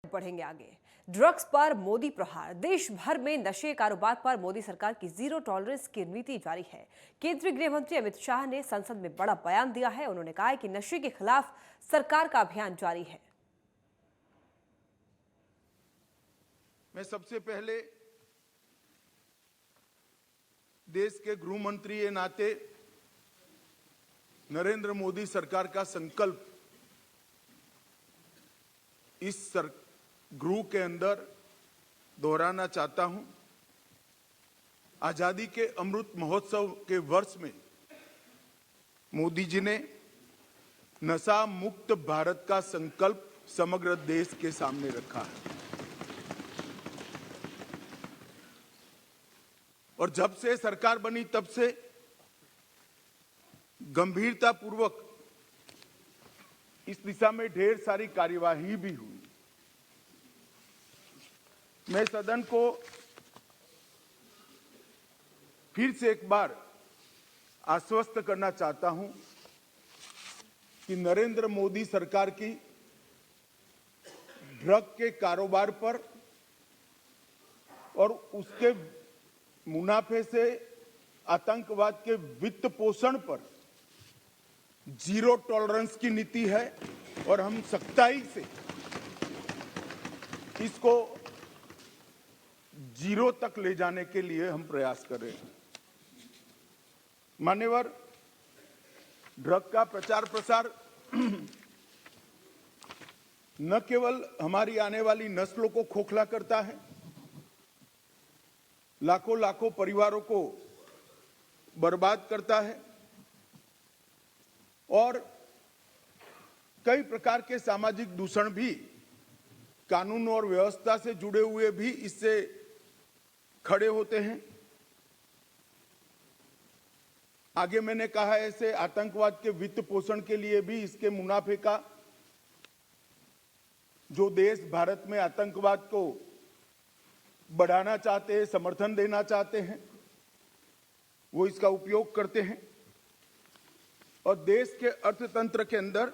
बढ़ेंगे आगे। ड्रग्स पर मोदी प्रहार। देश भर में नशे कारोबार पर मोदी सरकार की जीरो टॉलरेंस की नीति जारी है। केंद्रीय गृह मंत्री अमित शाह ने संसद में बड़ा बयान दिया है। उन्होंने कहा है कि नशे के खिलाफ सरकार का अभियान जारी है। मैं सबसे पहले देश के गृह मंत्री के नाते नरेंद्र मोदी सरकार का संकल्प इस गृह के अंदर दोहराना चाहता हूं। आजादी के अमृत महोत्सव के वर्ष में मोदी जी ने नशा मुक्त भारत का संकल्प समग्र देश के सामने रखा है और जब से सरकार बनी तब से गंभीरतापूर्वक इस दिशा में ढेर सारी कार्यवाही भी हुई। मैं सदन को फिर से एक बार आश्वस्त करना चाहता हूं कि नरेंद्र मोदी सरकार की ड्रग के कारोबार पर और उसके मुनाफे से आतंकवाद के वित्त पोषण पर जीरो टॉलरेंस की नीति है और हम सख्ताई से इसको जीरो तक ले जाने के लिए हम प्रयास कर रहे हैं। मान्यवर, ड्रग का प्रचार प्रसार न केवल हमारी आने वाली नस्लों को खोखला करता है, लाखों लाखों परिवारों को बर्बाद करता है और कई प्रकार के सामाजिक दूषण भी कानून और व्यवस्था से जुड़े हुए भी इससे खड़े होते हैं। आगे मैंने कहा ऐसे आतंकवाद के वित्त पोषण के लिए भी इसके मुनाफे का जो देश भारत में आतंकवाद को बढ़ाना चाहते हैं, समर्थन देना चाहते हैं, वो इसका उपयोग करते हैं और देश के अर्थतंत्र के अंदर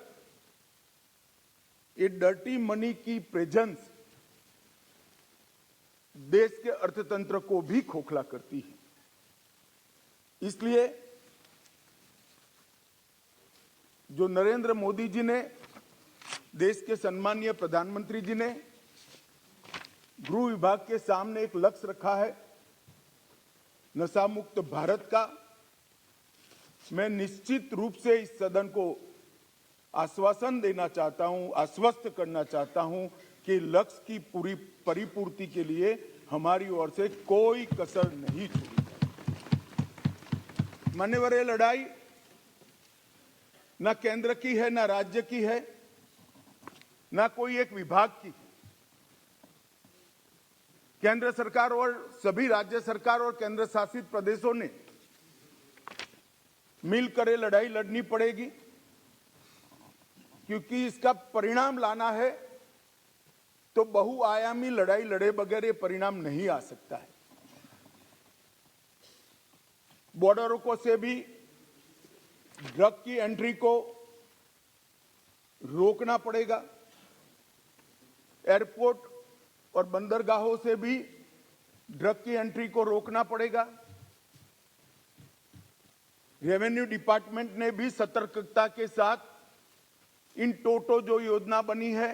ये डर्टी मनी की प्रेजेंस देश के अर्थतंत्र को भी खोखला करती है। इसलिए जो नरेंद्र मोदी जी ने, देश के सम्मानीय प्रधानमंत्री जी ने गृह विभाग के सामने एक लक्ष्य रखा है नशा मुक्त भारत का, मैं निश्चित रूप से इस सदन को आश्वासन देना चाहता हूं, आश्वस्त करना चाहता हूं कि लक्ष्य की पूरी परिपूर्ति के लिए हमारी ओर से कोई कसर नहीं छोड़ी। मान्यवर, ये लड़ाई न केंद्र की है, न राज्य की है, न कोई एक विभाग की है। केंद्र सरकार और सभी राज्य सरकार और केंद्र शासित प्रदेशों ने मिलकर ये लड़ाई लड़नी पड़ेगी, क्योंकि इसका परिणाम लाना है तो बहुआयामी लड़ाई लड़े बगैर ये परिणाम नहीं आ सकता है। बॉर्डरों को से भी ड्रग की एंट्री को रोकना पड़ेगा, एयरपोर्ट और बंदरगाहों से भी ड्रग की एंट्री को रोकना पड़ेगा। रेवेन्यू डिपार्टमेंट ने भी सतर्कता के साथ इन टोटो जो योजना बनी है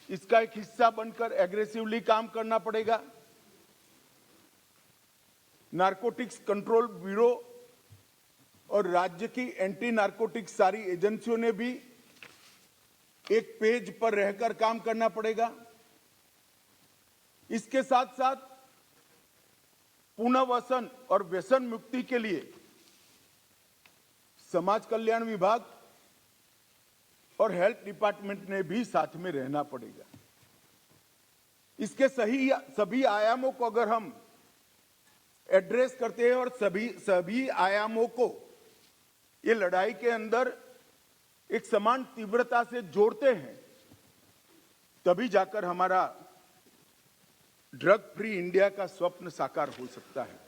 इसका एक हिस्सा बनकर एग्रेसिवली काम करना पड़ेगा। नारकोटिक्स कंट्रोल ब्यूरो और राज्य की एंटी नारकोटिक्स सारी एजेंसियों ने भी एक पेज पर रहकर काम करना पड़ेगा। इसके साथ साथ पुनर्वसन और व्यसन मुक्ति के लिए समाज कल्याण विभाग और हेल्थ डिपार्टमेंट ने भी साथ में रहना पड़ेगा। इसके सभी आयामों को अगर हम एड्रेस करते हैं और सभी आयामों को ये लड़ाई के अंदर एक समान तीव्रता से जोड़ते हैं, तभी जाकर हमारा ड्रग फ्री इंडिया का स्वप्न साकार हो सकता है।